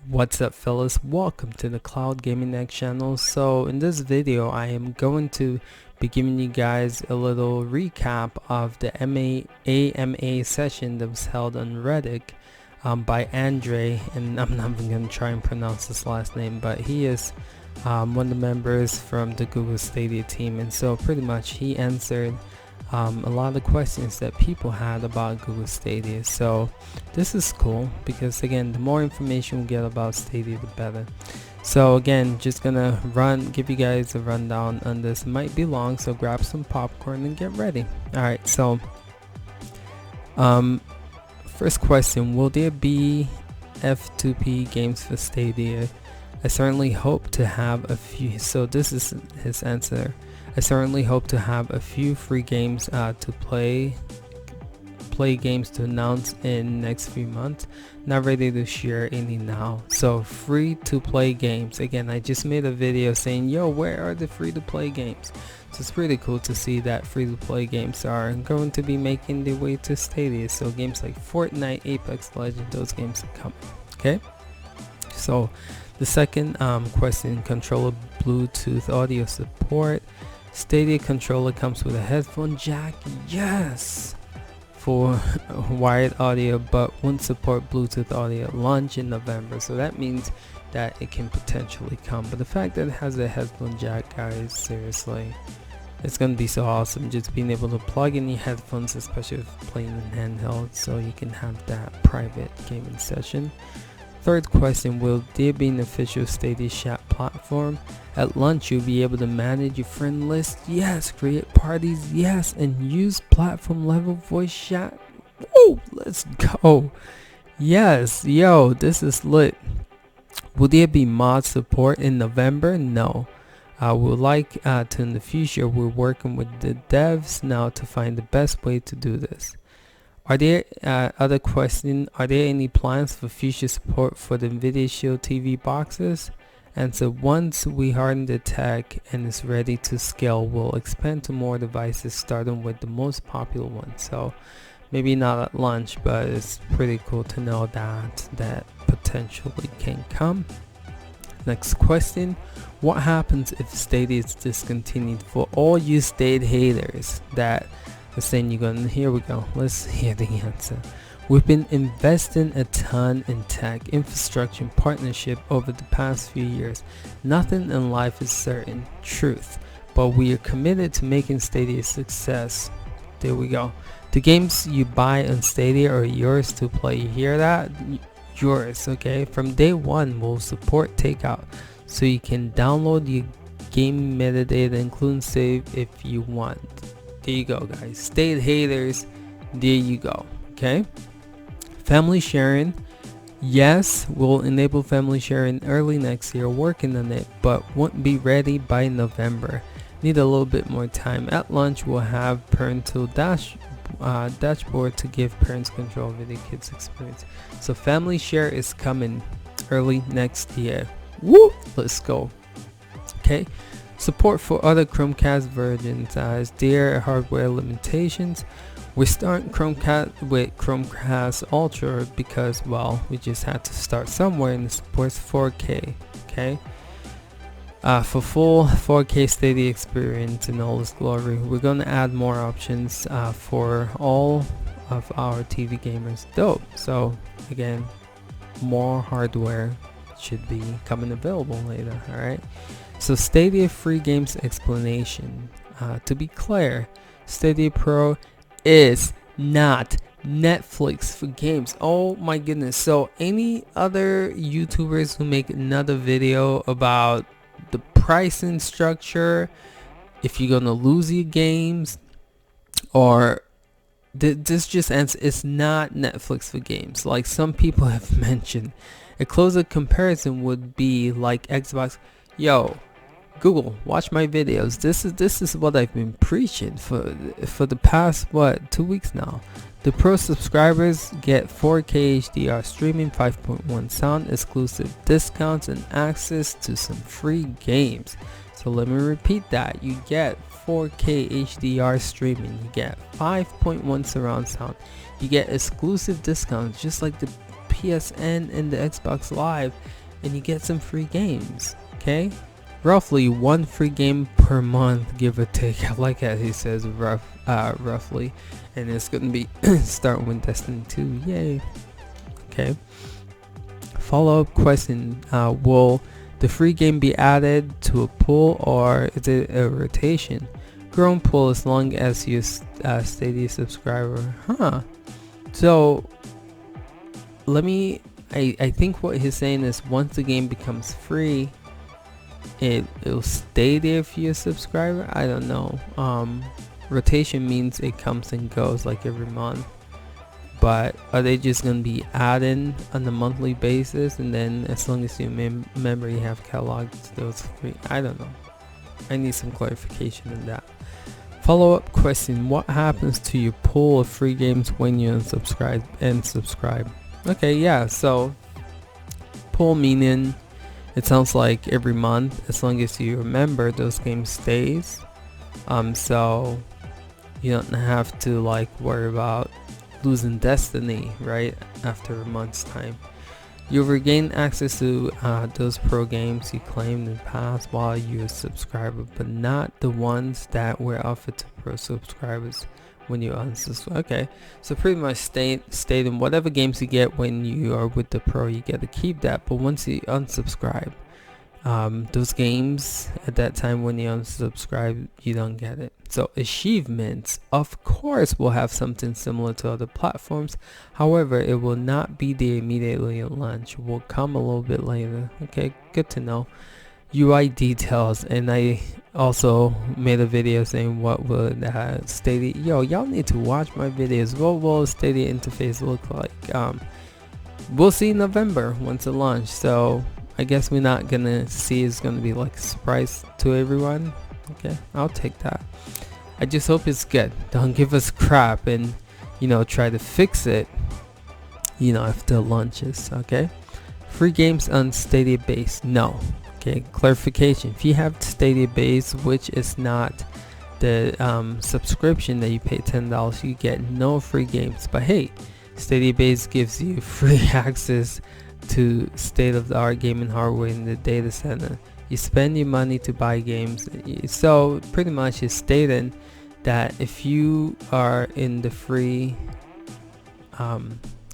What's up, fellas? Welcome to the Cloud Gaming Next channel. So in this video I am going to be giving you guys a little recap of the AMA session that was held on Reddit by Andre, and I'm not even going to try and pronounce his last name, but he is one of the members from the Google Stadia team, and so pretty much he answered a lot of the questions that people had about Google Stadia. So this is cool because again, the more information we get about Stadia, the better. So again, just gonna give you guys a rundown on this. It might be long, so grab some popcorn and get ready. Alright, so first question, will there be F2P games for Stadia? I certainly hope to have a few. So this is his answer. I certainly hope to have a few free games to play games to announce in next few months. Not ready to share any now. So free to play games. Again, I just made a video saying, yo, where are the free to play games? So it's pretty cool to see that free to play games are going to be making their way to Stadia. So games like Fortnite, Apex Legends, those games are coming. Okay. So the second question, controller Bluetooth audio support. Stadia controller comes with a headphone jack, yes, for wired audio, but won't support Bluetooth audio at launch in November. So that means that it can potentially come. But the fact that it has a headphone jack, guys, seriously, it's gonna be so awesome. Just being able to plug in your headphones, especially if playing in handheld, so you can have that private gaming session. Third question, will there be an official Stadia chat platform? At launch, you'll be able to manage your friend list, yes, create parties, yes, and use platform level voice chat. Woo, let's go. Yes, yo, this is lit. Will there be mod support in November? No. We'd like to in the future. We're working with the devs now to find the best way to do this. Are there other question? Are there any plans for future support for the Nvidia Shield TV boxes? And so once we harden the tech and it's ready to scale, we'll expand to more devices, starting with the most popular ones. So maybe not at launch, but it's pretty cool to know that potentially can come. Next question, what happens if Stadia is discontinued? For all you Stadia haters that saying you're gonna, here we go, let's hear the answer. We've been investing a ton in tech, infrastructure, and partnership over the past few years. Nothing in life is certain, truth, but we are committed to making Stadia a success. There we go. The games you buy on Stadia are yours to play. You hear that? Yours, okay? From day one, we'll support takeout, so you can download your game metadata, including save if you want. There you go, guys. Stadia haters, there you go. Okay. Family sharing, yes, we'll enable family sharing early next year, working on it, but won't be ready by November. Need a little bit more time. At launch, we'll have parental dashboard to give parents control over their kids' experience. So family share is coming early next year. Woo! Let's go. Okay. Support for other Chromecast versions. Is there hardware limitations? We're starting Chromecast with Chromecast Ultra because, well, we just had to start somewhere, and it supports 4K. Okay. For full 4K Stadia experience in all its glory, we're gonna add more options for all of our TV gamers. Dope. So again, more hardware should be coming available later. All right. So Stadia free games explanation. To be clear, Stadia Pro is not Netflix for games. Oh my goodness. So any other YouTubers who make another video about the pricing structure, if you're gonna lose your games, or this just answers, it's not Netflix for games. Like some people have mentioned, a closer comparison would be like Xbox. Yo, Google, watch my videos. This is what I've been preaching for the past 2 weeks now. The pro subscribers get 4K HDR streaming, 5.1 sound, exclusive discounts, and access to some free games. So let me repeat that. You get 4K HDR streaming, you get 5.1 surround sound, you get exclusive discounts just like the PSN and the Xbox Live, and you get some free games. Okay, roughly one free game per month, give or take. I like how he says roughly, and it's gonna be starting with Destiny 2. Yay. Okay. Follow-up question: will the free game be added to a pool, or is it a rotation? Growing pool as long as you're a Stadia subscriber. So I think what he's saying is once the game becomes free, it'll stay there if you're a subscriber. I don't know. Rotation means it comes and goes like every month. But are they just going to be adding on a monthly basis, and then as long as you remember you have cataloged those free? I don't know. I need some clarification on that. Follow-up question: what happens to your pool of free games when you unsubscribe and subscribe? Okay, yeah, so pool meaning it sounds like every month, as long as you remember, those games stays. So you don't have to like worry about losing Destiny right after a month's time. You'll regain access to those pro games you claimed in the past while you're a subscriber, but not the ones that were offered to pro subscribers when you unsubscribe. Okay, so pretty much stating whatever games you get when you are with the pro, you get to keep that, but once you unsubscribe, those games at that time when you unsubscribe, you don't get it. So achievements, of course, will have something similar to other platforms. However, it will not be there immediately at launch. Will come a little bit later. Okay, good to know. UI details, and I also made a video saying what would Stadia. Y'all need to watch my videos. What will Stadia interface look like? We'll see in November once it launches. So I guess we're not gonna see it's gonna be like a surprise to everyone. Okay, I'll take that. I just hope it's good. Don't give us crap and try to fix it after it launches. Okay, free games on Stadia base? No. Okay, clarification: if you have Stadia base, which is not the subscription that you pay $10, you get no free games. But hey, Stadia base gives you free access to state-of-the-art gaming hardware in the data center. You spend your money to buy games. So pretty much it's stating that if you are in the free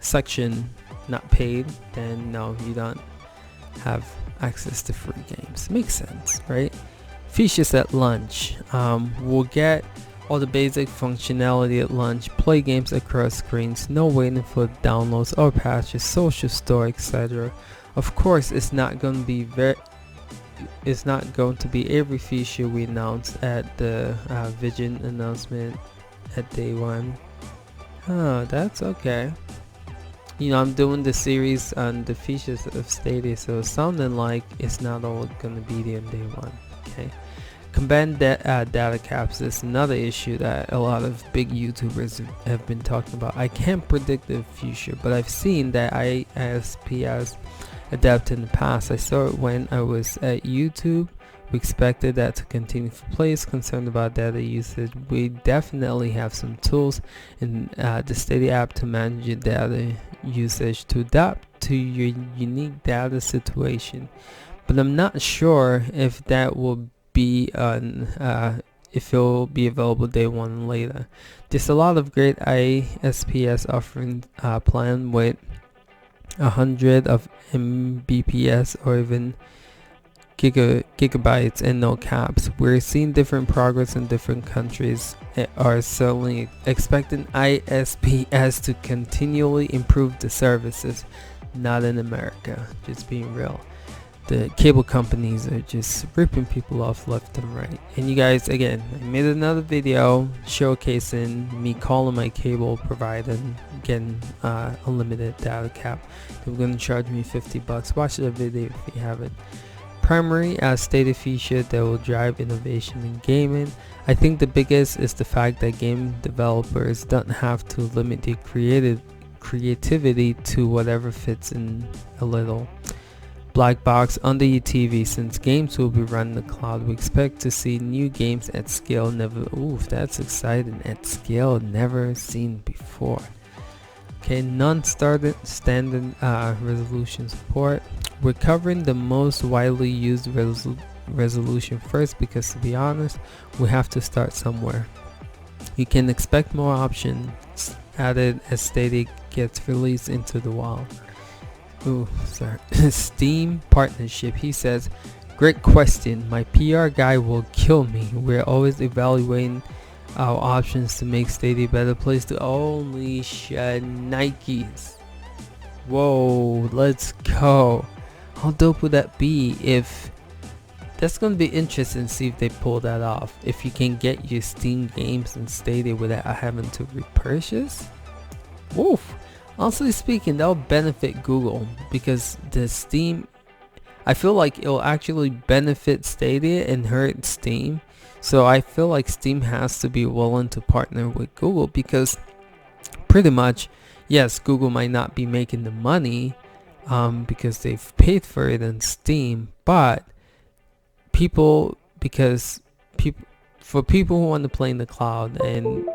section, not paid, then no, you don't have access to free games. Makes sense, right? Features at launch. We'll get all the basic functionality at launch. Play games across screens, no waiting for downloads or patches, social store, etc. Of course, it's not going to be every feature we announce at the Vision announcement at day one. That's okay. I'm doing the series on the features of Stadia, so it's sounding like it's not all gonna be there on day one. Okay. Combined data caps is another issue that a lot of big YouTubers have been talking about. I can't predict the future, but I've seen that ISPs adapt in the past. I saw it when I was at YouTube. We expected that to continue for players concerned about data usage. We definitely have some tools in the Stadia app to manage your data usage to adapt to your unique data situation, but I'm not sure if that will be if it will be available day one later. There's a lot of great ISPs offering plan with 100 of Mbps or even gigabytes and no caps. We're seeing different progress in different countries. Are certainly expecting ISPs to continually improve the services. Not in America, just being real. The cable companies are just ripping people off left and right. And you guys, again, I made another video showcasing me calling my cable provider and getting unlimited data cap. They're gonna charge me $50. Watch the video if you haven't. Primary Stadia feature that will drive innovation in gaming. I think the biggest is the fact that game developers don't have to limit their creativity to whatever fits in a little black box under your TV. Since games will be run in the cloud, we expect to see new games at scale that's exciting, at scale never seen before. Okay, non-standard resolution support. We're covering the most widely used resolution first, because to be honest, we have to start somewhere. You can expect more options added as Stadia gets released into the wild. Ooh, sorry. Steam partnership. He says, great question. My PR guy will kill me. We're always evaluating our options to make Stadia a better place to only shed Nikes. Whoa, let's go. How dope would that be? If that's gonna be interesting to see if they pull that off. If you can get your Steam games and Stadia without having to repurchase. Woof. Honestly speaking, that'll benefit Google, because the Steam, I feel like it'll actually benefit Stadia and hurt Steam. So I feel like Steam has to be willing to partner with Google, because pretty much, yes, Google might not be making the money because they've paid for it in Steam, but people who want to play in the cloud and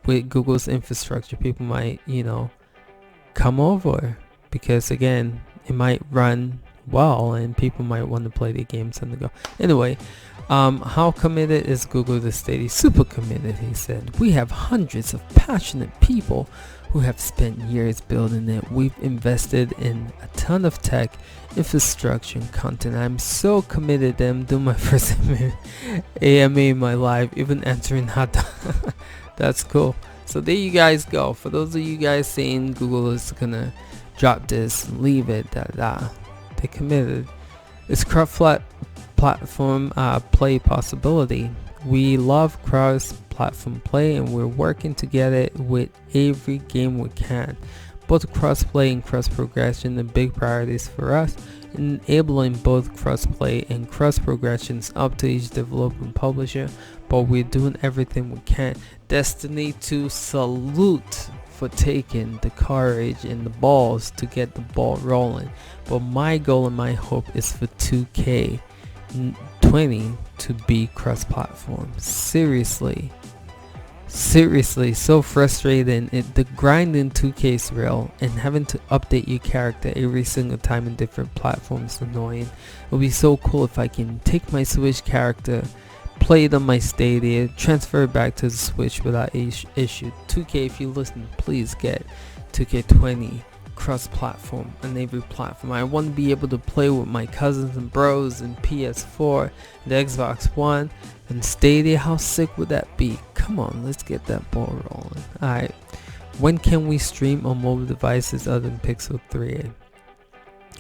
with Google's infrastructure, people might, come over, because again, it might run well and people might want to play the games on the go. Anyway, how committed is Google to Stadia? Super committed, he said. We have hundreds of passionate people who have spent years building it. We've invested in a ton of tech, infrastructure, and content. I'm so committed that I'm doing my first AMA in my life, even entering hot. That's cool. So there you guys go. For those of you guys saying Google is gonna drop this, leave it, they committed. It's cross-platform play possibility. We love cross-platform play, and we're working to get it with every game we can. Both cross-play and cross-progression are big priorities for us. Enabling both cross-play and cross-progressions up to each developer and publisher, but we're doing everything we can. Destiny 2 salute for taking the courage and the balls to get the ball rolling. But my goal and my hope is for 2K20 to be cross-platform. Seriously, so frustrating. The grind in 2K is real, and having to update your character every single time in different platforms is annoying. It would be so cool if I can take my Switch character, play it on my Stadia, transfer it back to the Switch without issue. 2K, if you listen, please get 2K20 cross-platform on every platform. I want to be able to play with my cousins and bros in PS4, the Xbox One, and Stadia. How sick would that be? Come on, let's get that ball rolling. Alright, when can we stream on mobile devices other than Pixel 3a?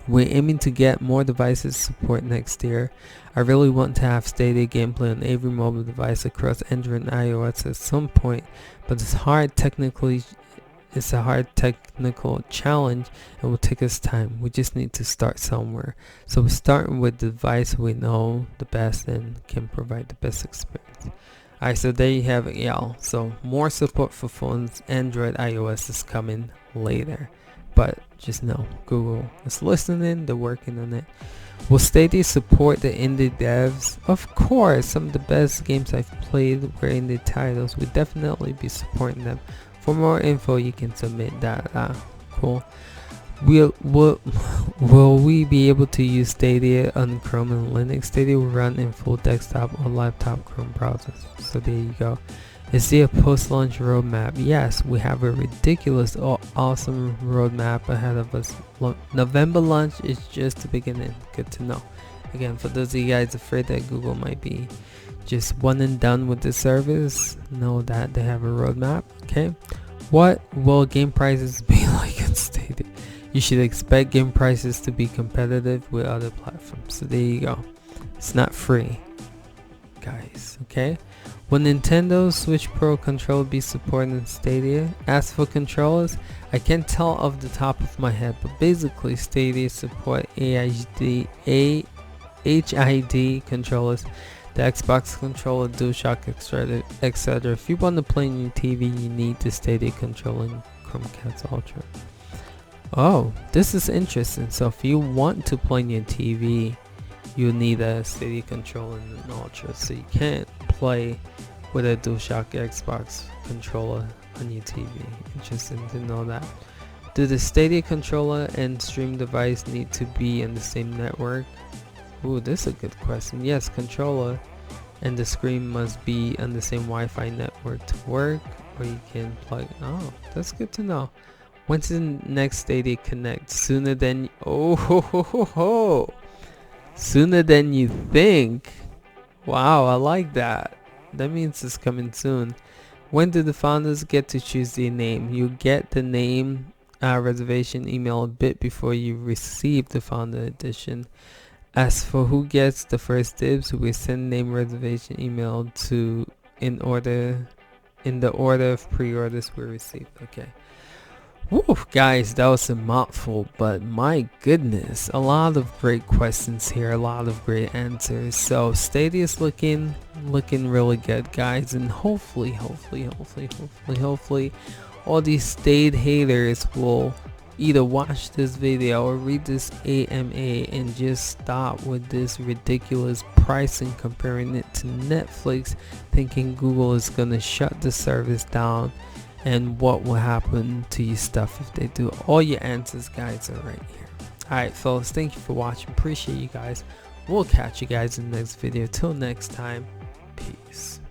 We're aiming to get more devices support next year. I really want to have Stadia gameplay on every mobile device across Android and iOS at some point, but it's a hard technical challenge and will take us time. We just need to start somewhere. So we're starting with the device we know the best and can provide the best experience. Alright, so there you have it, y'all. So more support for phones, Android, iOS is coming later. But just know, Google is listening, they're working on it. Will Stadia support the indie devs? Of course, some of the best games I've played were indie titles. We'll definitely be supporting them. For more info, you can submit that. Cool. Will we be able to use Stadia on Chrome and Linux? Stadia will run in full desktop or laptop Chrome browsers. So there you go. Is there a post-launch roadmap? Yes, we have a ridiculous, awesome roadmap ahead of us. November launch is just the beginning. Good to know. Again, for those of you guys afraid that Google might be just one and done with the service, know that they have a roadmap. Okay, what will game prices be like on Stadia? You should expect game prices to be competitive with other platforms. So there you go. It's not free, guys. Okay. Will Nintendo Switch Pro controller be supported in Stadia? As for controllers, I can't tell off the top of my head, but basically Stadia support HID controllers, the Xbox controller, DualShock, etc. If you want to play on your TV, you need the Stadia controller and Chromecast Ultra. Oh, this is interesting. So if you want to play on your TV, you need a Stadia controller and an Ultra. So you can't play with a DualShock Xbox controller on your TV. Interesting to know that. Do the Stadia controller and stream device need to be on the same network? Ooh, this is a good question. Yes, controller and the screen must be on the same Wi-Fi network to work, or you can plug. Oh, that's good to know. When's the next Stadia Connect? Sooner than sooner than you think. Wow, I like that. That means it's coming soon. When do the founders get to choose the name? You get the name reservation email a bit before you receive the founder edition. As for who gets the first dibs, we send name reservation email to in the order of pre-orders we received. Okay. Woo, guys, that was a mouthful, but my goodness, a lot of great questions here, a lot of great answers. So Stadia is looking really good, guys, and hopefully all these Stadia haters will either watch this video or read this AMA and just stop with this ridiculous pricing, comparing it to Netflix, thinking Google is gonna shut the service down, and what will happen to your stuff if they do. All your answers, guys, are right here. Alright, fellas, thank you for watching. Appreciate you guys. We'll catch you guys in the next video. Till next time, peace.